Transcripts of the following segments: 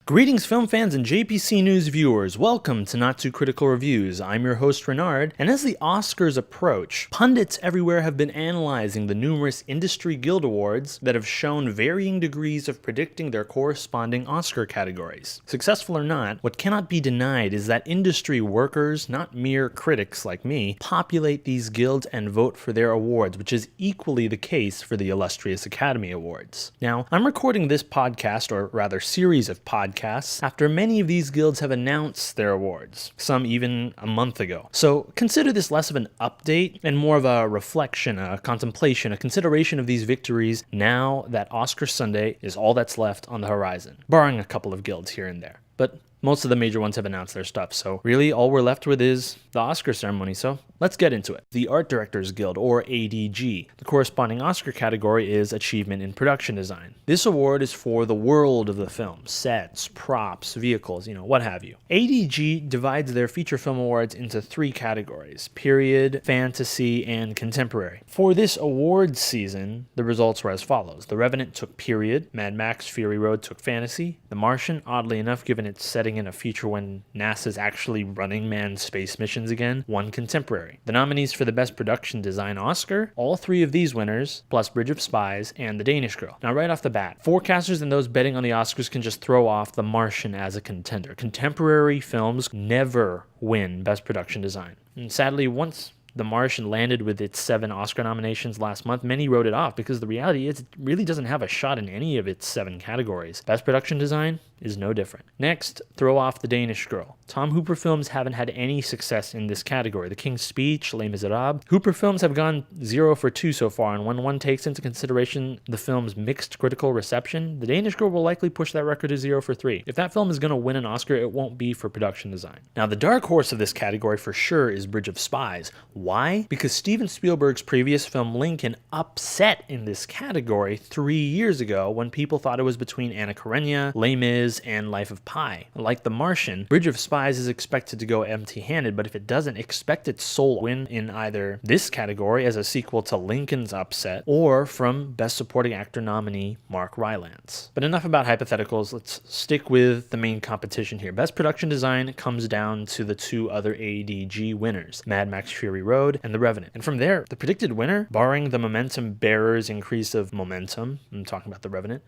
Greetings film fans and JPC News viewers, welcome to Not Too Critical Reviews. I'm your host Renard, and as the Oscars approach, pundits everywhere have been analyzing the numerous industry guild awards that have shown varying degrees of predicting their corresponding Oscar categories. Successful or not, what cannot be denied is that industry workers, not mere critics like me, populate these guilds and vote for their awards, which is equally the case for the illustrious Academy Awards. Now, I'm recording this podcast, or rather series of podcasts, after many of these guilds have announced their awards, some even a month ago. So consider this less of an update and more of a reflection, a contemplation, a consideration of these victories now that Oscar Sunday is all that's left on the horizon, barring a couple of guilds here and there. But most of the major ones have announced their stuff, so really all we're left with is the Oscar ceremony, so let's get into it. The Art Directors Guild, or ADG. The corresponding Oscar category is Achievement in Production Design. This award is for the world of the film, sets, props, vehicles, what have you. ADG divides their feature film awards into three categories: period, fantasy, and contemporary. For this awards season, the results were as follows. The Revenant took period, Mad Max Fury Road took fantasy, The Martian, oddly enough given its setting in a future when NASA's actually running manned space missions again, won contemporary. The nominees for the Best Production Design Oscar, all three of these winners, plus Bridge of Spies and The Danish Girl. Now right off the bat, forecasters and those betting on the Oscars can just throw off The Martian as a contender. Contemporary films never win Best Production Design. And sadly, once The Martian landed with its 7 Oscar nominations last month, many wrote it off because the reality is it really doesn't have a shot in any of its 7 categories. Best Production Design is no different. Next, throw off The Danish Girl. Tom Hooper films haven't had any success in this category. The King's Speech, Les Miserables. Hooper films have gone 0 for 2 so far, and when one takes into consideration the film's mixed critical reception, The Danish Girl will likely push that record to 0 for 3. If that film is going to win an Oscar, it won't be for production design. Now, the dark horse of this category for sure is Bridge of Spies. Why? Because Steven Spielberg's previous film Lincoln upset in this category 3 years ago when people thought it was between Anna Karenina, Les Mis, and Life of Pi. Like The Martian, Bridge of Spies is expected to go empty-handed, but if it doesn't, expect its sole win in either this category as a sequel to Lincoln's upset, or from Best Supporting Actor nominee Mark Rylance. But enough about hypotheticals, let's stick with the main competition here. Best Production Design comes down to the 2 other ADG winners, Mad Max Fury Road and The Revenant. And from there, the predicted winner, barring the momentum bearer's increase of momentum, I'm talking about The Revenant,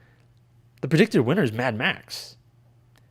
the predicted winner is Mad Max.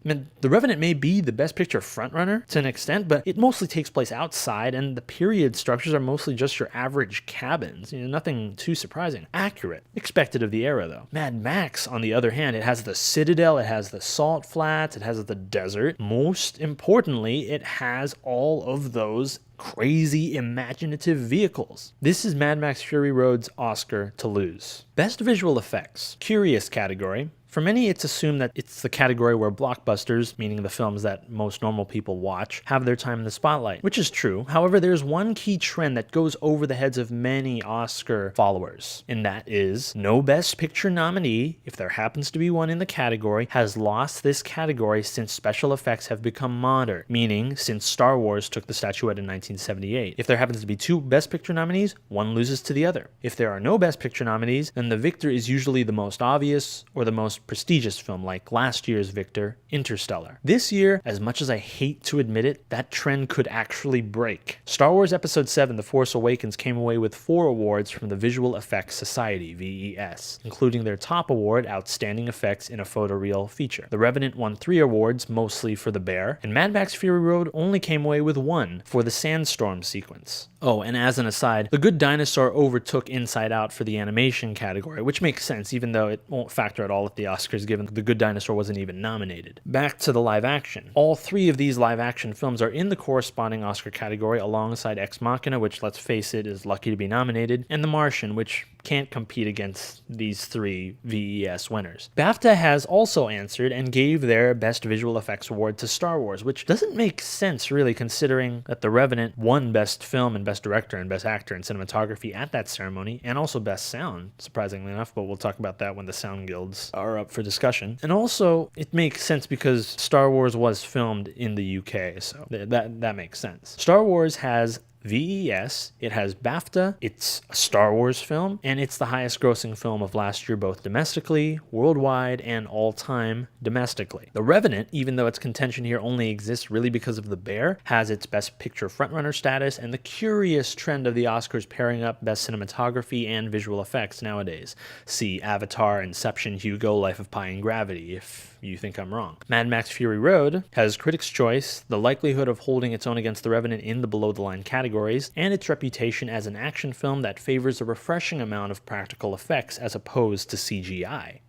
I mean, The Revenant may be the Best Picture frontrunner to an extent, but it mostly takes place outside, and the period structures are mostly just your average cabins. Nothing too surprising. Accurate. Expected of the era, though. Mad Max, on the other hand, it has the Citadel, it has the salt flats, it has the desert. Most importantly, it has all of those crazy imaginative vehicles. This is Mad Max Fury Road's Oscar to lose. Best Visual Effects. Curious category. For many, it's assumed that it's the category where blockbusters, meaning the films that most normal people watch, have their time in the spotlight, which is true. However, there's one key trend that goes over the heads of many Oscar followers, and that is no Best Picture nominee, if there happens to be one in the category, has lost this category since special effects have become modern, meaning since Star Wars took the statuette in 1978. If there happens to be 2 Best Picture nominees, one loses to the other. If there are no Best Picture nominees, then the victor is usually the most obvious or the most prestigious film, like last year's victor, Interstellar. This year, as much as I hate to admit it, that trend could actually break. Star Wars Episode 7, The Force Awakens came away with 4 awards from the Visual Effects Society, VES, including their top award, Outstanding Effects in a Photoreal Feature. The Revenant won 3 awards, mostly for The Bear, and Mad Max Fury Road only came away with 1 for the Sandstorm sequence. Oh, and as an aside, The Good Dinosaur overtook Inside Out for the animation category, which makes sense even though it won't factor at all at the Oscars given The Good Dinosaur wasn't even nominated. Back to the live action. All 3 of these live action films are in the corresponding Oscar category alongside Ex Machina, which let's face it is lucky to be nominated, and The Martian, which can't compete against these 3 VES winners. BAFTA has also answered and gave their Best Visual Effects award to Star Wars, which doesn't make sense really considering that The Revenant won Best Film and Best Director and Best Actor in Cinematography at that ceremony, and also Best Sound, surprisingly enough, but we'll talk about that when the sound guilds are up for discussion. And also, it makes sense because Star Wars was filmed in the UK, so that makes sense. Star Wars has VES, it has BAFTA, it's a Star Wars film, and it's the highest grossing film of last year both domestically, worldwide, and all-time domestically. The Revenant, even though its contention here only exists really because of The Bear, has its Best Picture frontrunner status and the curious trend of the Oscars pairing up Best Cinematography and Visual Effects nowadays. See Avatar, Inception, Hugo, Life of Pi, and Gravity, if you think I'm wrong. Mad Max Fury Road has Critics' Choice, the likelihood of holding its own against The Revenant in the below-the-line categories, and its reputation as an action film that favors a refreshing amount of practical effects as opposed to CGI.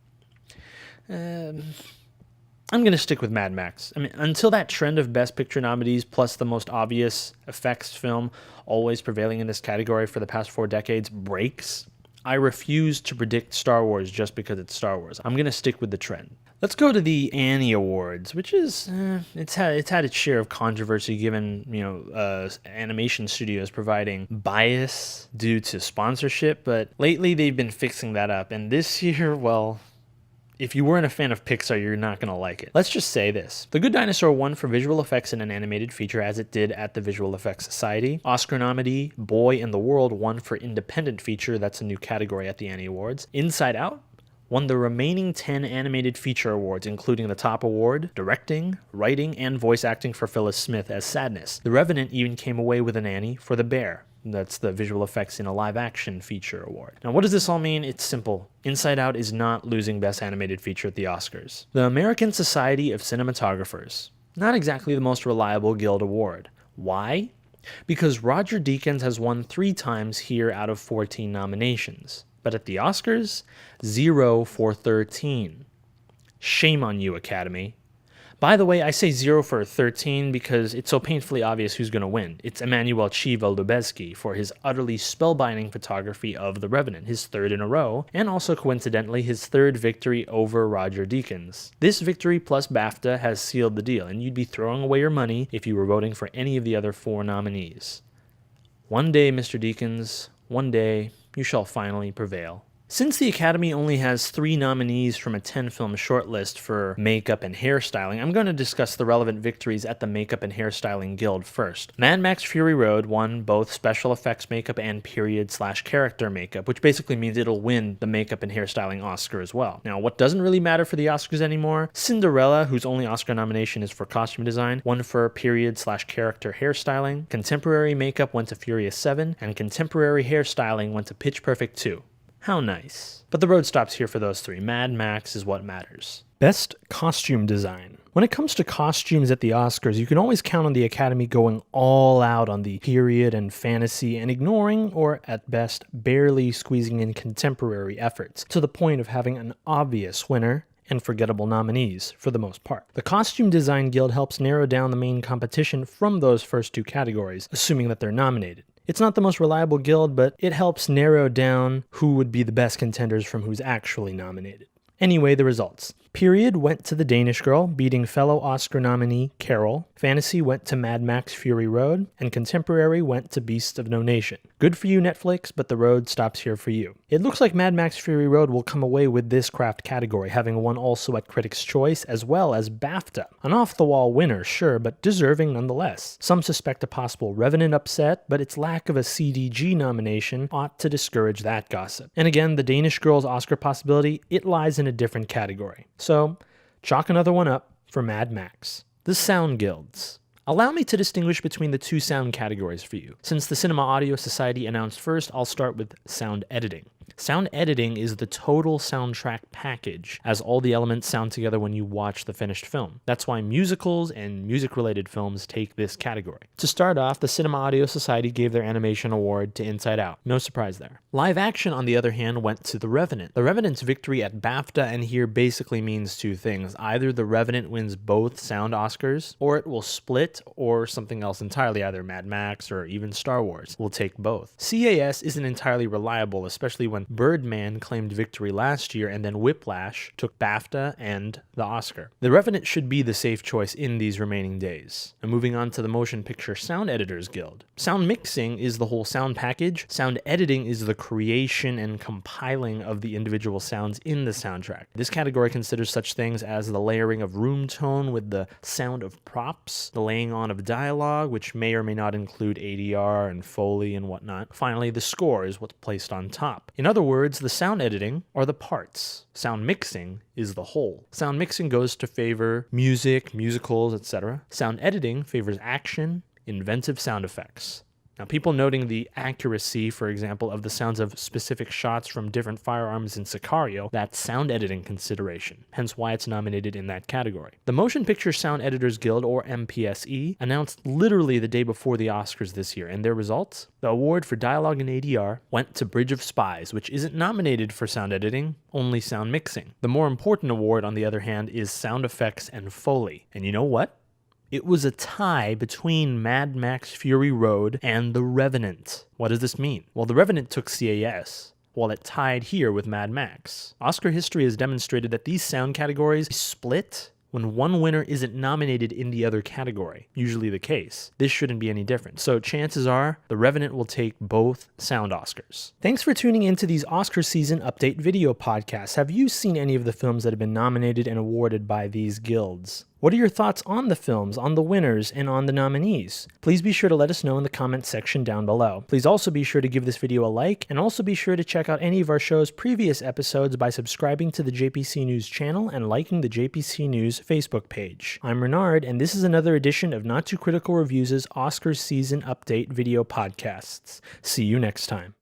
I'm going to stick with Mad Max. I mean, until that trend of Best Picture nominees plus the most obvious effects film always prevailing in this category for the past 4 decades breaks, I refuse to predict Star Wars just because it's Star Wars. I'm going to stick with the trend. Let's go to the Annie Awards, which is, it's had its share of controversy given, animation studios providing bias due to sponsorship, but lately they've been fixing that up, and this year, well, if you weren't a fan of Pixar, you're not going to like it. Let's just say this. The Good Dinosaur won for visual effects in an animated feature as it did at the Visual Effects Society. Oscar nominee Boy in the World won for independent feature, that's a new category at the Annie Awards. Inside Out won the remaining 10 animated feature awards, including the top award, directing, writing, and voice acting for Phyllis Smith as Sadness. The Revenant even came away with an Annie for The Bear. That's the visual effects in a live-action feature award. Now, what does this all mean? It's simple. Inside Out is not losing Best Animated Feature at the Oscars. The American Society of Cinematographers. Not exactly the most reliable guild award. Why? Because Roger Deakins has won 3 times here out of 14 nominations. But at the Oscars, 0 for 13. Shame on you, Academy. By the way, I say 0 for 13 because it's so painfully obvious who's going to win. It's Emmanuel Chiva Lubezki for his utterly spellbinding photography of The Revenant, his 3rd in a row, and also coincidentally his 3rd victory over Roger Deakins. This victory plus BAFTA has sealed the deal, and you'd be throwing away your money if you were voting for any of the other 4 nominees. One day, Mr. Deakins, one day, you shall finally prevail. Since the Academy only has 3 nominees from a 10-film shortlist for makeup and hairstyling, I'm going to discuss the relevant victories at the Makeup and Hairstyling Guild first. Mad Max Fury Road won both special effects makeup and period/character makeup, which basically means it'll win the Makeup and Hairstyling Oscar as well. Now, what doesn't really matter for the Oscars anymore? Cinderella, whose only Oscar nomination is for costume design, won for period/character hairstyling. Contemporary makeup went to Furious 7, and contemporary hairstyling went to Pitch Perfect 2. How nice. But the road stops here for those 3. Mad Max is what matters. Best Costume Design. When it comes to costumes at the Oscars, you can always count on the Academy going all out on the period and fantasy and ignoring, or at best, barely squeezing in contemporary efforts, to the point of having an obvious winner and forgettable nominees, for the most part. The Costume Design Guild helps narrow down the main competition from those first 2 categories, assuming that they're nominated. It's not the most reliable guild, but it helps narrow down who would be the best contenders from who's actually nominated. Anyway, the results. Period went to The Danish Girl, beating fellow Oscar nominee Carol. Fantasy went to Mad Max Fury Road, and Contemporary went to Beasts of No Nation. Good for you, Netflix, but the road stops here for you. It looks like Mad Max Fury Road will come away with this craft category, having won also at Critics' Choice as well as BAFTA. An off-the-wall winner, sure, but deserving nonetheless. Some suspect a possible Revenant upset, but its lack of a CDG nomination ought to discourage that gossip. And again, The Danish Girl's Oscar possibility, it lies in a different category. So, chalk another one up for Mad Max. The Sound Guilds. Allow me to distinguish between the 2 sound categories for you. Since the Cinema Audio Society announced first, I'll start with sound editing. Sound editing is the total soundtrack package, as all the elements sound together when you watch the finished film. That's why musicals and music-related films take this category. To start off, the Cinema Audio Society gave their animation award to Inside Out. No surprise there. Live action, on the other hand, went to The Revenant. The Revenant's victory at BAFTA and here basically means 2 things. Either The Revenant wins both sound Oscars, or it will split, or something else entirely, either Mad Max or even Star Wars. We'll take both. CAS isn't entirely reliable, especially when when Birdman claimed victory last year and then Whiplash took BAFTA and the Oscar. The Revenant should be the safe choice in these remaining days. And moving on to the Motion Picture Sound Editors Guild. Sound mixing is the whole sound package. Sound editing is the creation and compiling of the individual sounds in the soundtrack. This category considers such things as the layering of room tone with the sound of props, the laying on of dialogue, which may or may not include ADR and Foley and whatnot. Finally, the score is what's placed on top. In other words, the sound editing are the parts. Sound mixing is the whole. Sound mixing goes to favor music, musicals, etc. Sound editing favors action, inventive sound effects. Now, people noting the accuracy, for example, of the sounds of specific shots from different firearms in Sicario, that's sound editing consideration, hence why it's nominated in that category. The Motion Picture Sound Editors Guild, or MPSE, announced literally the day before the Oscars this year, and their results? The award for dialogue and ADR went to Bridge of Spies, which isn't nominated for sound editing, only sound mixing. The more important award, on the other hand, is sound effects and Foley. And you know what? It was a tie between Mad Max Fury Road and The Revenant. What does this mean? Well, The Revenant took CAS, while it tied here with Mad Max. Oscar history has demonstrated that these sound categories split when one winner isn't nominated in the other category, usually the case. This shouldn't be any different. So chances are The Revenant will take both sound Oscars. Thanks for tuning into these Oscar season update video podcasts. Have you seen any of the films that have been nominated and awarded by these guilds? What are your thoughts on the films, on the winners, and on the nominees? Please be sure to let us know in the comments section down below. Please also be sure to give this video a like, and also be sure to check out any of our show's previous episodes by subscribing to the JPC News channel and liking the JPC News Facebook page. I'm Renard, and this is another edition of Not Too Critical Reviews' Oscar season update video podcasts. See you next time.